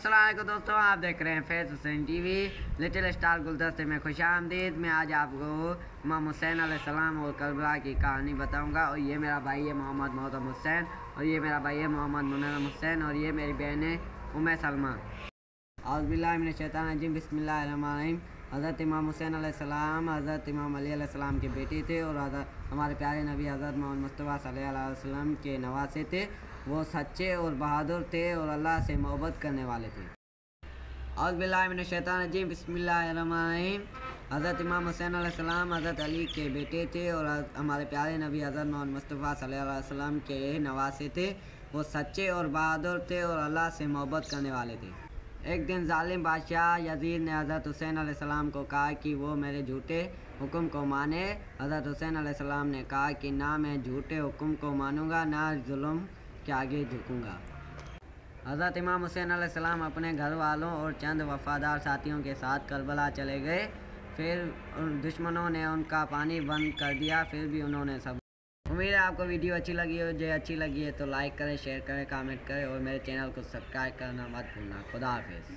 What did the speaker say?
अस्सलाम वालेकुम दोस्तों, आप देख रहे हैं फैज़ हुसैन टीवी। लिटिल स्टार गुलदस्ते में खुशामदीद। मैं आज आपको इमाम हुसैन अलैहिस्सलाम और करबला की कहानी बताऊंगा। और ये मेरा भाई है मोहम्मद मोहतम हुसैन, और ये मेरा भाई है मोहम्मद मुनव्वर हुसैन, और ये मेरी बहन है उम्मे सलमा। औज़ु बिल्लाहि मिनश शैतानिर रजीम, बिस्मिल्लाहिर रहमानिर रहीम। हज़रत इमाम हुसैन अलैहिस्सलाम हज़रत इमाम अली अलैहिस्सलाम के बेटे थे और हमारे प्यारे नबी हज़रत मोहम्मद मुस्तफ़ा सल्लल्लाहु अलैहि वसल्लम के नवासे थे। वो सच्चे और बहादुर थे और अल्लाह से मोहब्बत करने वाले थे। औज़ु बिल्लाहि मिनश शैतानिर रजीम, बिस्मिल्लाहिर रहमानिर रहीम। हज़रत इमाम हुसैन अलैहिस्सलाम हज़रत अली के बेटे थे और हमारे प्यारे नबी हज़रत मोहम्मद मुस्तफ़ा सल्लल्लाहु अलैहि वसल्लम के नवासे थे। वो सच्चे और बहादुर थे और अल्लाह से मोहब्बत करने वाले थे। एक दिन जालिम बादशाह यजीद ने हज़रत हुसैन अलैहिस्सलाम को कहा कि वो मेरे झूठे हुक्म को माने। हज़रत हुसैन अलैहिस्सलाम ने कहा कि ना मैं झूठे हुक्म को मानूंगा, ना जुल्म के आगे झुकूंगा। हज़रत इमाम हुसैन अलैहिस्सलाम अपने घर वालों और चंद वफ़ादार साथियों के साथ करबला चले गए। फिर दुश्मनों ने उनका पानी बंद कर दिया, फिर भी उन्होंने सब। उम्मीद है आपको वीडियो अच्छी लगी हो। जो अच्छी लगी है तो लाइक करें, शेयर करें, कमेंट करें और मेरे चैनल को सब्सक्राइब करना मत भूलना। खुदा हाफिज़।